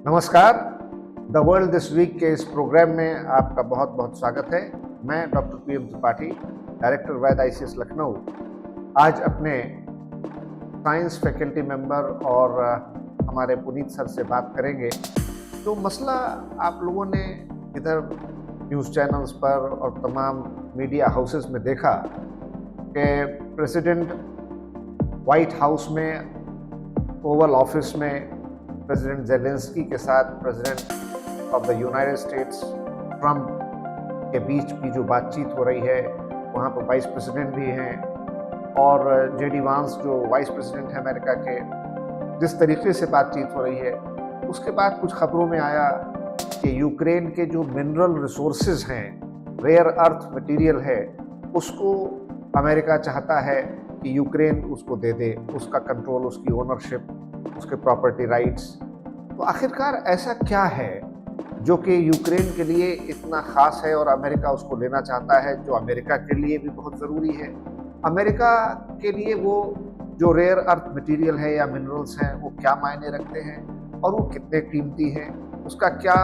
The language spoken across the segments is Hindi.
नमस्कार, द वर्ल्ड दिस वीक के इस प्रोग्राम में आपका बहुत बहुत स्वागत है। मैं डॉक्टर PM त्रिपाठी, डायरेक्टर वैद ICS लखनऊ, आज अपने साइंस फैकल्टी मेंबर और हमारे पुनीत सर से बात करेंगे। तो मसला आप लोगों ने इधर न्यूज़ चैनल्स पर और तमाम मीडिया हाउसेस में देखा कि प्रेसिडेंट व्हाइट हाउस में, ओवल ऑफिस में प्रेसिडेंट ज़ेलेंस्की के साथ president of the United states Trump के बीच की जो बातचीत हो रही है, वहाँ पर वाइस प्रेसिडेंट भी हैं और JD वांस जो वाइस प्रेसिडेंट है अमेरिका के, जिस तरीके से बातचीत हो रही है, उसके बाद कुछ खबरों में आया कि यूक्रेन के जो मिनरल रिसोर्सेज हैं, रेयर अर्थ मटेरियल है, उसको अमेरिका चाहता है कि यूक्रेन उसको दे दे, उसका कंट्रोल, उसकी ओनरशिप, उसके प्रॉपर्टी राइट्स। तो आखिरकार ऐसा क्या है जो कि यूक्रेन के लिए इतना ख़ास है और अमेरिका उसको लेना चाहता है, जो अमेरिका के लिए भी बहुत ज़रूरी है? अमेरिका के लिए वो जो रेयर अर्थ मटेरियल है या मिनरल्स हैं, वो क्या मायने रखते हैं और वो कितने कीमती हैं? उसका क्या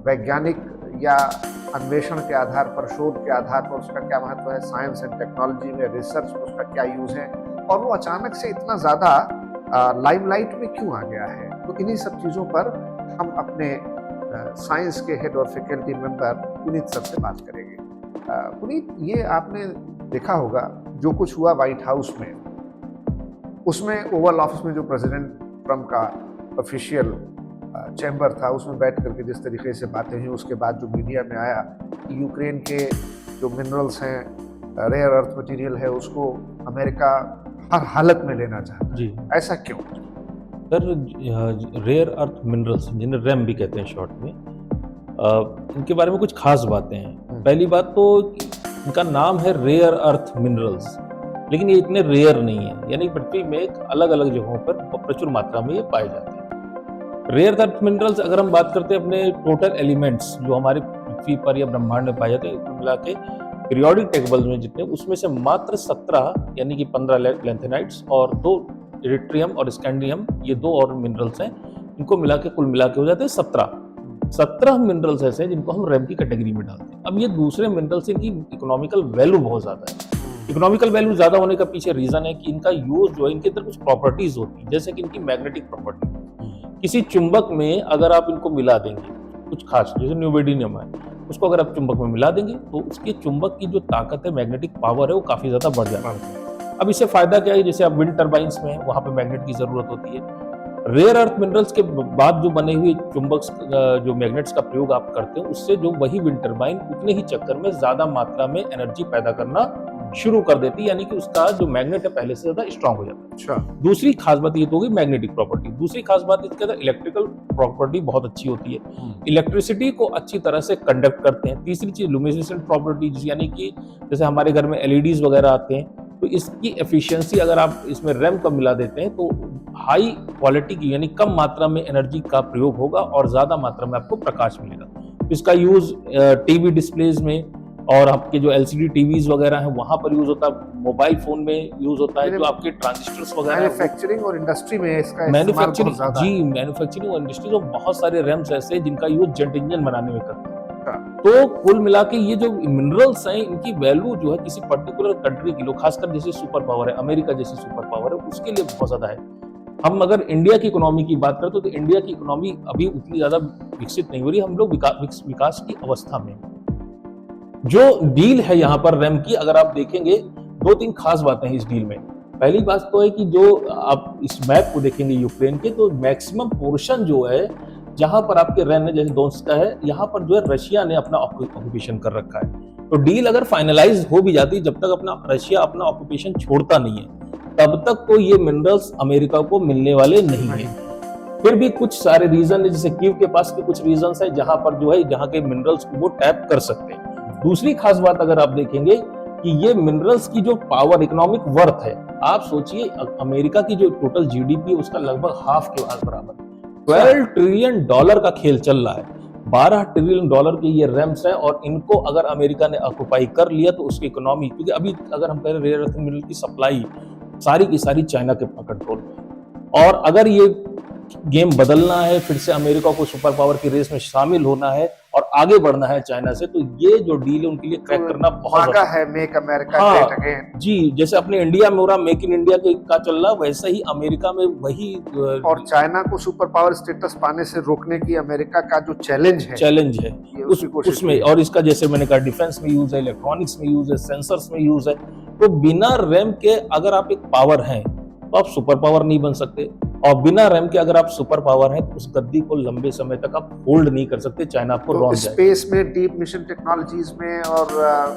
वैज्ञानिक या अन्वेषण के आधार पर, शोध के आधार पर उसका क्या महत्व है? साइंस एंड टेक्नोलॉजी में, रिसर्च में उसका क्या यूज़ है? और वो अचानक से इतना ज़्यादा लाइमलाइट में क्यों आ गया है? तो इन्हीं सब चीज़ों पर हम अपने साइंस के हेड और फैकल्टी मेंबर पुनीत सर से बात करेंगे। पुनीत, ये आपने देखा होगा जो कुछ हुआ व्हाइट हाउस में, उसमें ओवल ऑफिस में जो प्रेसिडेंट ट्रंप का ऑफिशियल चैम्बर था, उसमें बैठ करके जिस तरीके से बातें हुई, उसके बाद जो मीडिया में आया कि यूक्रेन के जो मिनरल्स हैं, रेयर अर्थ मटेरियल है, उसको अमेरिका हर हालत में लेना चाहता है। जी, ऐसा क्यों? सर, रेयर अर्थ मिनरल्स जिन्हें रैम भी कहते हैं शॉर्ट में, इनके बारे में कुछ खास बातें हैं। पहली बात तो इनका नाम है रेयर अर्थ मिनरल्स, लेकिन ये इतने रेयर नहीं है, यानी पृथ्वी में एक अलग अलग जगहों पर प्रचुर मात्रा में ये पाए जाते हैं। रेयर अर्थ मिनरल्स, अगर हम बात करते हैं अपने टोटल एलिमेंट्स जो हमारे पृथ्वी पर या ब्रह्मांड में पाए जाते हैं, मिला के पीरियोडिक टेबल में जितने, उसमें से मात्र 17 यानी कि 15 लैंथेनाइट्स और 2 इरिट्रियम और स्कैंडियम, ये 2 और मिनरल्स हैं, इनको मिला के कुल मिला के हो जाते हैं 17 मिनरल्स ऐसे हैं जिनको हम रैम की कैटेगरी में डालते हैं। अब ये दूसरे मिनरल्स, इनकी इकोनॉमिकल वैल्यू बहुत ज़्यादा है। इकोनॉमिकल वैल्यू ज़्यादा होने का पीछे रीज़न है कि इनका यूज जो है, इनके अंदर कुछ प्रॉपर्टीज होती है, जैसे कि इनकी मैग्नेटिक प्रॉपर्टी। किसी चुंबक में अगर आप इनको मिला देंगे, कुछ खास, जैसे न्यूबेडिनियम है, उसको अगर आप चुंबक में मिला देंगे तो उसके चुंबक की जो ताकत है, मैग्नेटिक पावर है, वो काफ़ी ज़्यादा बढ़ जाता है। अब इससे फ़ायदा क्या है? जैसे आप विंड टर्बाइंस में, वहाँ पे मैग्नेट की ज़रूरत होती है। रेयर अर्थ मिनरल्स के बाद जो बने हुए चुंबक, जो मैग्नेट्स का प्रयोग आप करते हो, उससे जो वही विंड टर्बाइन उतने ही चक्कर में ज़्यादा मात्रा में एनर्जी पैदा करना शुरू कर देती है, यानी कि उसका जो मैग्नेट है पहले से ज़्यादा स्ट्रांग हो जाता है। अच्छा। दूसरी खास बात ये तो होगी मैग्नेटिक प्रॉपर्टी। दूसरी खास बात इसके अंदर इलेक्ट्रिकल प्रॉपर्टी बहुत अच्छी होती है, इलेक्ट्रिसिटी को अच्छी तरह से कंडक्ट करते हैं। तीसरी चीज लुमिनेसेंट प्रॉपर्टी, यानी कि जैसे हमारे घर में LEDs वगैरह आते हैं, तो इसकी एफिशिएंसी अगर आप इसमें रैम का मिला देते हैं तो हाई क्वालिटी की, यानी कम मात्रा में एनर्जी का प्रयोग होगा और ज्यादा मात्रा में आपको प्रकाश मिलेगा। इसका यूज टीवी डिस्प्लेज में और आपके जो LCD टीवीज वगैरह हैं वहां पर यूज होता है, मोबाइल फोन में यूज होता है, जो आपके ट्रांजिस्टर्स वगैरह, मैन्युफैक्चरिंग और इंडस्ट्री में इसका मैन्युफैक्चरिंग, जी, मैन्युफैक्चरिंग और इंडस्ट्री, जो बहुत सारे रैम्स ऐसे हैं जिनका यूज जेट इंजन बनाने में करते हैं। तो कुल मिला के ये जो मिनरल्स हैं, इनकी वैल्यू जो है किसी पर्टिकुलर कंट्री की, लोग खासकर जैसे सुपर पावर है, अमेरिका जैसी सुपर पावर है, उसके लिए बहुत ज्यादा है। हम अगर इंडिया की इकोनॉमी की बात करें तो इंडिया की इकोनॉमी अभी उतनी ज्यादा विकसित नहीं हो रही, हम लोग विकास की अवस्था में। जो डील है यहाँ पर रैम की, अगर आप देखेंगे 2-3 खास बातें हैं इस डील में। पहली बात तो है कि जो आप इस मैप को देखेंगे यूक्रेन के, तो मैक्सिमम पोर्शन जो है जहां पर आपके रैम है, जैसे डोनेट्स्क का है, यहाँ पर जो है रशिया ने अपना ऑक्यूपेशन कर रखा है। तो डील अगर फाइनलाइज हो भी जाती, जब तक रशिया अपना ऑक्यूपेशन छोड़ता नहीं है, तब तक तो ये मिनरल्स अमेरिका को मिलने वाले नहीं है। फिर भी कुछ सारे रीजन है, जैसे कीव के पास के कुछ रीजन है जहां पर जो है, जहां के मिनरल्स को वो टैप कर सकते हैं। दूसरी खास बात अगर आप देखेंगे कि ये मिनरल्स की जो पावर, इकोनॉमिक वर्थ है, आप सोचिए अमेरिका की जो टोटल GDP है उसका लगभग हाफ के बराबर, $12 ट्रिलियन का खेल चल रहा है। $12 ट्रिलियन के ये रैम्स हैं, और इनको अगर अमेरिका ने ऑक्युपाई कर लिया तो उसकी इकोनॉमी, क्योंकि अभी अगर हम कह रहे रेयर अर्थ मिनरल की सप्लाई सारी की सारी चाइना के कंट्रोल में, और अगर ये गेम बदलना है, फिर से अमेरिका को सुपर पावर की रेस में शामिल होना है और आगे बढ़ना है चाइना से, तो ये जो डील है उनके लिए क्रैक करना बहुत मांगा है मेक अमेरिका हाँ, ग्रेट अगेन। जी, जैसे अपने इंडिया में हो रहा मेक इन इंडिया का चल रहा, वैसे ही अमेरिका में वही और चाइना को सुपर पावर स्टेटस पाने से रोकने की अमेरिका का जो चैलेंज है ये उसमें, और इसका जैसे मैंने कहा डिफेंस में यूज है, इलेक्ट्रॉनिक्स में यूज है, सेंसर्स में यूज है। तो बिना रैम के अगर आप एक पावर हैं तो आप सुपर पावर नहीं बन सकते, और बिना रैम के अगर आप सुपर पावर हैं तो उस गद्दी को लंबे समय तक आप होल्ड नहीं कर सकते, चाइना आपको तो रौंद स्पेस में, डीप मिशन टेक्नोलॉजीज में और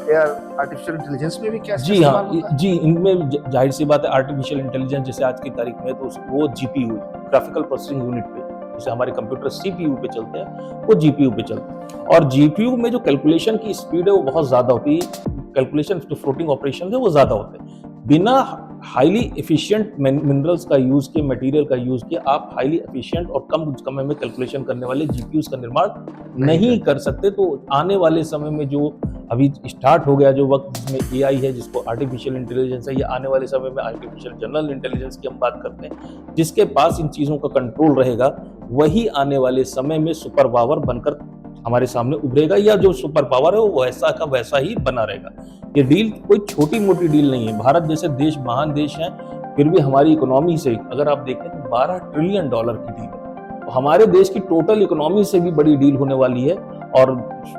एयर आर्टिफिशियल इंटेलिजेंस में भी क्या जी हाँ, जी, इनमें जाहिर सी बात है आर्टिफिशियल इंटेलिजेंस जैसे आज की तारीख में तो वो जीपीयू, ग्राफिकल प्रोसेसिंग यूनिट पे, जैसे हमारे कंप्यूटर सीपीयू पे चलते हैं वो जीपीयू पे चलते हैं, और जीपीयू में जो कैलकुलेशन की स्पीड है वो बहुत ज्यादा होती है, कैलकुलेशन जो फ्लोटिंग ऑपरेशन है वो ज्यादा होते हैं। बिना हाईली एफिशिएंट मिनरल्स का यूज किए, मटेरियल का यूज किए, आप हाईली एफिशिएंट और कम समय में कैलकुलेशन करने वाले जीपीयूज का निर्माण नहीं कर सकते। तो आने वाले समय में जो अभी स्टार्ट हो गया जो वक्त जिसमें एआई है, जिसको आर्टिफिशियल इंटेलिजेंस है, या आने वाले समय में आर्टिफिशियल जनरल इंटेलिजेंस की हम बात करते हैं, जिसके पास इन चीजों का कंट्रोल रहेगा, वही आने वाले समय में सुपर पावर बनकर हमारे सामने उभरेगा, या जो सुपर पावर है वो वैसा का वैसा ही बना रहेगा। ये डील कोई छोटी मोटी डील नहीं है। भारत जैसे देश महान देश है, फिर भी हमारी इकोनॉमी से अगर आप देखें तो $12 ट्रिलियन की डील है, तो हमारे देश की टोटल इकोनॉमी से भी बड़ी डील होने वाली है, और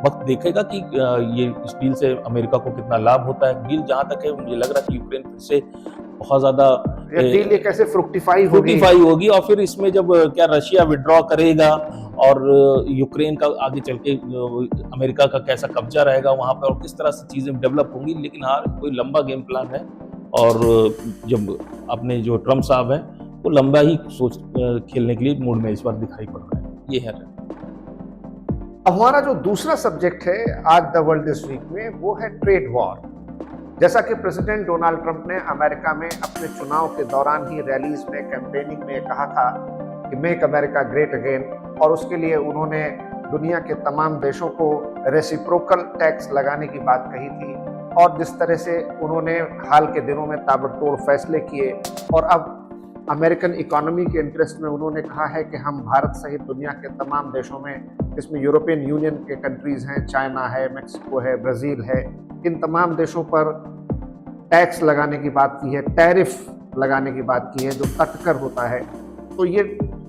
वक्त देखेगा कि ये इस डील से अमेरिका को कितना लाभ होता है। डील जहां तक है मुझे लग रहा है कि यूक्रेन फिर से बहुत ज्यादा डील कैसे फ्रुक्टिफाई होगी, और फिर इसमें जब क्या रशिया विड्रॉ करेगा और यूक्रेन का आगे चल के अमेरिका का कैसा कब्जा रहेगा वहां पर, और किस तरह से चीजें डेवलप होंगी। लेकिन हाँ, कोई लंबा गेम प्लान है, और जब अपने जो ट्रम्प साहब हैं वो लंबा ही सोच खेलने के लिए मूड में इस बार दिखाई पड़ रहा है। ये है। अब हमारा जो दूसरा सब्जेक्ट है आज द वर्ल्ड दिस वीक में, वो है ट्रेड वॉर। जैसा कि प्रेसिडेंट डोनाल्ड ट्रंप ने अमेरिका में अपने चुनाव के दौरान ही रैलीज में, कैंपेनिंग में कहा था कि मेक अमेरिका ग्रेट अगेन, और उसके लिए उन्होंने दुनिया के तमाम देशों को रेसिप्रोकल टैक्स लगाने की बात कही थी, और जिस तरह से उन्होंने हाल के दिनों में ताबड़तोड़ फैसले किए, और अब अमेरिकन इकोनॉमी के इंटरेस्ट में उन्होंने कहा है कि हम भारत सहित दुनिया के तमाम देशों में, इसमें यूरोपियन यूनियन के कंट्रीज हैं, चाइना है, मैक्सिको है, ब्राज़ील है, इन तमाम देशों पर टैक्स लगाने की बात की है, टैरिफ लगाने की बात की है, जो तटकर होता है। तो ये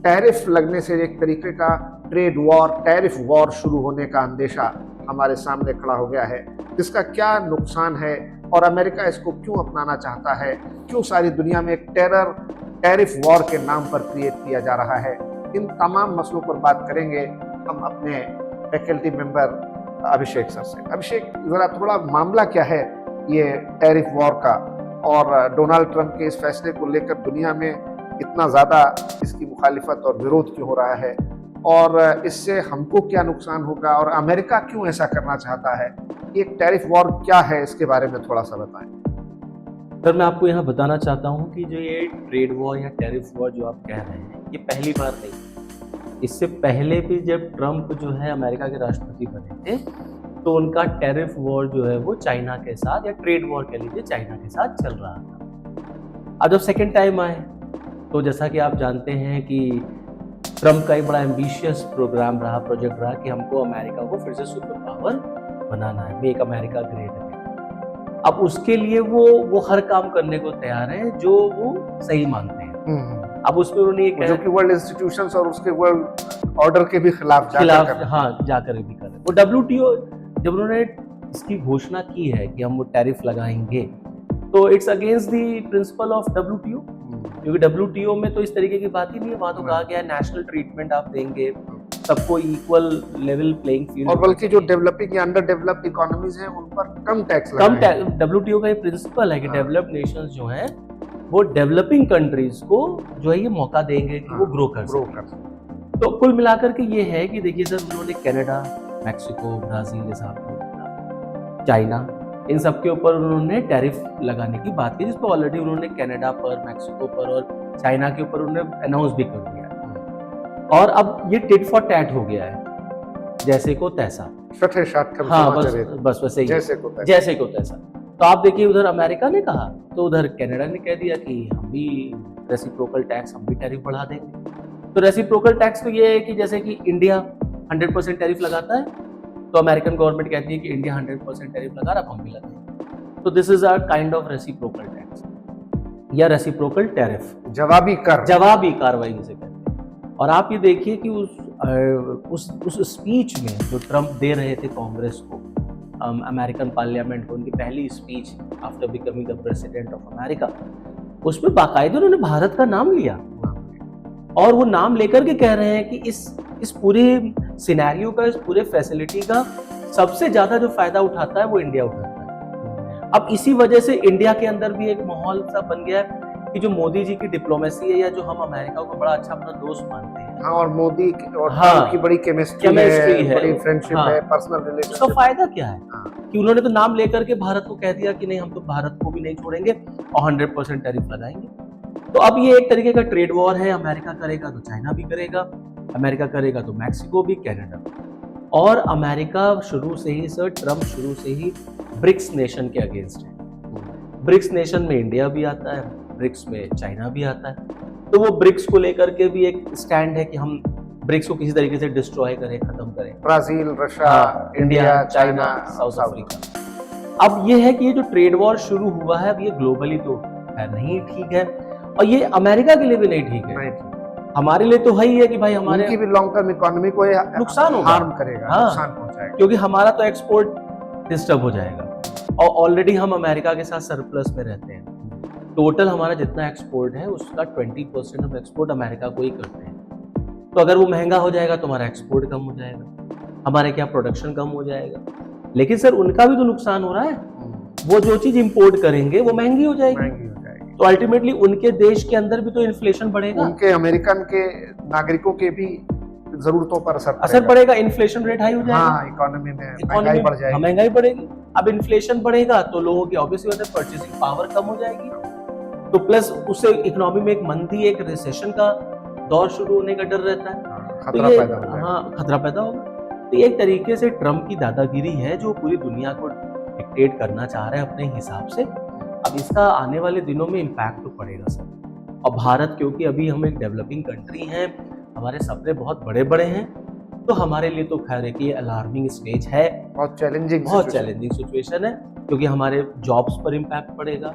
टैरिफ लगने से एक तरीके का ट्रेड वॉर, टैरिफ वॉर शुरू होने का अंदेशा हमारे सामने खड़ा हो गया है। इसका क्या नुकसान है और अमेरिका इसको क्यों अपनाना चाहता है, क्यों सारी दुनिया में एक टैरिफ वॉर के नाम पर क्रिएट किया जा रहा है, इन तमाम मसलों पर बात करेंगे हम अपने फैकल्टी मेंबर अभिषेक सर से। अभिषेक, जरा थोड़ा मामला क्या है ये टैरिफ वॉर का, और डोनाल्ड ट्रंप के इस फैसले को लेकर दुनिया में इतना ज़्यादा इसकी मुखालिफत और विरोध क्यों हो रहा है, और इससे हमको क्या नुकसान होगा, और अमेरिका क्यों ऐसा करना चाहता है? ये टैरिफ वॉर क्या है, इसके बारे में थोड़ा सा बताएं। सर, मैं आपको यहाँ बताना चाहता हूँ कि जो ये ट्रेड वॉर या टैरिफ वॉर जो आप कह रहे हैं, ये पहली बार नहीं। इससे पहले भी जब ट्रंप जो है अमेरिका के राष्ट्रपति बने थे, तो उनका टैरिफ वॉर जो है वो चाइना के साथ, या ट्रेड वॉर कह लीजिए, चाइना के साथ चल रहा था। अब जब सेकेंड टाइम आए, तो जैसा कि आप जानते हैं कि ट्रंप का एक बड़ा एम्बिशियस प्रोग्राम रहा, प्रोजेक्ट रहा कि हमको अमेरिका को फिर से सुपर पावर बनाना है, मेक अमेरिका ग्रेट अगेन। अब उसके लिए वो हर काम करने को तैयार है जो वो सही मानते हैं। अब उसमें उन्होंने एक जो कि वर्ल्ड इंस्टीट्यूशंस और उसके वर्ल्ड ऑर्डर के भी खिलाफ जाकर भी कर रहे हैं। वो WTO जब उन्होंने इसकी घोषणा की है कि हम वो टैरिफ लगाएंगे, तो it's against the principle of WTO, क्योंकि WTO में तो इस तरीके की बात ही नहीं है। वहां तो कहा गया है नेशनल ट्रीटमेंट आप देंगे, सबको इक्वल लेवल प्लेइंग फील्ड, और बल्कि जो डेवलपिंग या अंडर डेवलप्ड इकोनॉमीज हैं उन पर कम टैक्स WTO का ये प्रिंसिपल है कि डेवलप्ड नेशंस जो हैं वो डेवलपिंग कंट्रीज को जो है ये मौका देंगे कि वो ग्रो कर सकें। तो कुल मिलाकर के ये है कि देखिए सर, उन्होंने कनाडा, मैक्सिको, ब्राजील, जैसा आपको चाइना, इन सब के ऊपर उन्होंने टैरिफ लगाने की बात की, जिसको ऑलरेडी उन्होंने कनाडा पर, मैक्सिको पर और चाइना के ऊपर उन्होंने अनाउंस भी कर दिया है। और अब ये टिट फॉर टैट हो गया है, जैसे को तैसा। हाँ, बस वैसे ही, जैसे को तैसा। तो आप देखिए, उधर अमेरिका ने कहा तो उधर कनाडा ने कह दिया कि हम भी रेसिप्रोकल टैक्स, हम भी टैरिफ बढ़ा देंगे। तो रेसिप्रोकल टैक्स तो ये है कि जैसे कि इंडिया 100% टैरिफ लगाता है, तो अमेरिकन गवर्नमेंट कहती है कि इंडिया 100% टैरिफ लगा रहा, हम भी लगाएंगे। तो this is a kind of reciprocal tax या रेसिप्रोकल टैरिफ, जवाबी कर। जवाबी कार्रवाई जिसे कहते हैं। और आप ये देखिए कि उस स्पीच में जो ट्रम्प दे रहे थे कांग्रेस को, अमेरिकन पार्लियामेंट को, उनकी पहली speech after becoming the president of America, उसमें बाकायदे उन्होंने भारत का नाम लिया और वो नाम लेकर के कह रहे हैं कि इस पूरे सिनेरियो का, इस पूरे फैसिलिटी का सबसे ज्यादा जो फायदा उठाता है वो इंडिया उठाता है। अब इसी वजह से इंडिया के अंदर भी एक माहौल सा बन गया है कि जो मोदी जी की डिप्लोमेसी है, या जो हम अमेरिका को बड़ा अच्छा अपना दोस्त मानते हैं, हाँ, और मोदी और हाँ, ट्रम्प की बड़ी केमिस्ट्री है, बड़ी फ्रेंडशिप हाँ, है, पर्सनल उसका रिलेशनशिप। फायदा क्या है हाँ। कि उन्होंने तो नाम लेकर के भारत को कह दिया कि नहीं, हम तो भारत को भी नहीं छोड़ेंगे और 100% टैरिफ लगाएंगे। तो अब ये एक तरीके का ट्रेड वॉर है, अमेरिका करेगा तो चाइना भी करेगा, अमेरिका करेगा तो मैक्सिको भी, कनाडा। और अमेरिका शुरू से ही सर, ट्रम्प शुरू से ही ब्रिक्स नेशन के अगेंस्ट है। ब्रिक्स नेशन में इंडिया भी आता है, ब्रिक्स में चाइना भी आता है। तो वो ब्रिक्स को लेकर के भी एक स्टैंड है कि हम ब्रिक्स को किसी तरीके से डिस्ट्रॉय करें, खत्म करें। ब्राजील, रशिया, हाँ, इंडिया, चाइना, साउथ अफ्रीका। अब ये है कि ये जो ट्रेड वॉर शुरू हुआ है, अब ये ग्लोबली तो है नहीं ठीक है, और ये अमेरिका के लिए भी नहीं ठीक है। नहीं, हमारे लिए तो है ही है कि भाई हमारे उनकी भी लॉन्ग टर्म इकोनॉमी को ये नुकसान होगा, हार्म करेगा, हाँ, नुकसान पहुंचाएगा, क्योंकि हमारा तो एक्सपोर्ट डिस्टर्ब हो जाएगा और ऑलरेडी हम अमेरिका के साथ सरप्लस में रहते हैं। टोटल हमारा जितना एक्सपोर्ट है उसका 20% हम एक्सपोर्ट अमेरिका को ही करते हैं। तो अगर वो महंगा हो जाएगा तो हमारा एक्सपोर्ट कम हो जाएगा, हमारे क्या प्रोडक्शन कम हो जाएगा। लेकिन सर उनका भी तो नुकसान हो रहा है, वो जो चीज इंपोर्ट करेंगे वो महंगी हो जाएगी, महंगी हो जाएगी। तो अल्टीमेटली उनके देश के अंदर भी तो इन्फ्लेशन बढ़ेगा, उनके अमेरिकन के नागरिकों के भी जरूरतों पर असर पड़ेगा, इन्फ्लेशन रेट हाई हो जाएगा, हाँ, इकोनॉमी में महंगाई बढ़ जाएगी, महंगाई बढ़ेगी। अब इन्फ्लेशन बढ़ेगा तो लोगों की ऑब्वियसली बात है परचेसिंग पावर कम हो जाएगी, तो प्लस उससे इकोनॉमी में एक मंदी, एक रिसेशन का दौर शुरू होने का डर रहता है, खतरा तो ये पैदा हो जाएगा। हाँ, खतरा पैदा होगा। तो ये एक तरीके से ट्रम्प की दादागिरी है जो पूरी दुनिया को डिक्टेट करना चाह रहे हैं अपने हिसाब से। अब इसका आने वाले दिनों में इम्पैक्ट तो पड़ेगा सर। और भारत, क्योंकि अभी हम एक डेवलपिंग कंट्री हैं, हमारे सपने बहुत बड़े बड़े हैं, तो हमारे लिए तो खैर है कि ये अलार्मिंग स्टेज है, बहुत चैलेंजिंग सिचुएशन है, क्योंकि हमारे जॉब्स पर इम्पैक्ट पड़ेगा,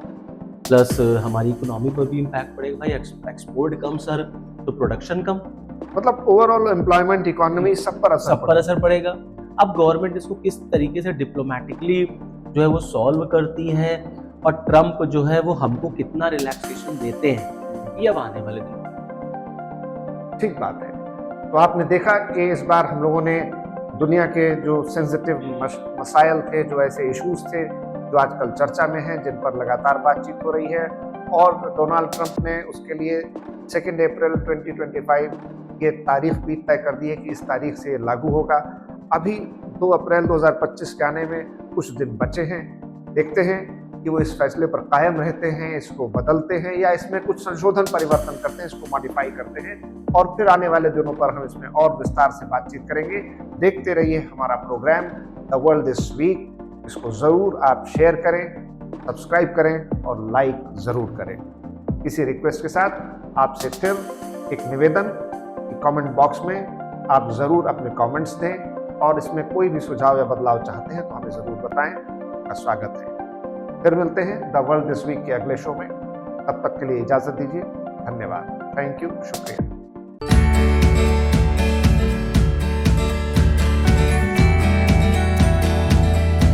प्लस हमारी इकोनॉमी पर भी इम्पैक्ट पड़ेगा। भाई एक्सपोर्ट कम सर, तो प्रोडक्शन कम, मतलब ओवरऑल एम्प्लॉयमेंट, इकोनॉमी सब पर असर पड़ेगा। अब गवर्नमेंट इसको किस तरीके से डिप्लोमेटिकली जो है वो सॉल्व करती है, और ट्रम्प जो है वो हमको कितना रिलैक्सेशन देते हैं, ये अब आने वाले दिन। ठीक बात है। तो आपने देखा कि इस बार हम लोगों ने दुनिया के जो सेंसिटिव मसाइल थे, जो ऐसे इश्यूज थे जो आजकल चर्चा में हैं, जिन पर लगातार बातचीत हो रही है, और डोनाल्ड ट्रंप ने उसके लिए 2 अप्रैल 2025 ये तारीख भी तय कर दी है कि इस तारीख से ये लागू होगा। अभी 2 अप्रैल 2025 के आने में कुछ दिन बचे हैं। देखते हैं कि वो इस फैसले पर कायम रहते हैं, इसको बदलते हैं, या इसमें कुछ संशोधन परिवर्तन करते हैं, इसको मॉडिफाई करते हैं, और फिर आने वाले दिनों पर हम इसमें और विस्तार से बातचीत करेंगे। देखते रहिए हमारा programme the world this week. इसको ज़रूर आप शेयर करें, सब्सक्राइब करें और लाइक ज़रूर करें। इसी रिक्वेस्ट के साथ आपसे फिर एक निवेदन, कमेंट बॉक्स में आप ज़रूर अपने कमेंट्स दें, और इसमें कोई भी सुझाव या बदलाव चाहते हैं तो हमें ज़रूर बताएं। आपका स्वागत है। फिर मिलते हैं द वर्ल्ड दिस वीक के अगले शो में। तब तक के लिए इजाज़त दीजिए। धन्यवाद। थैंक यू, शुक्रिया।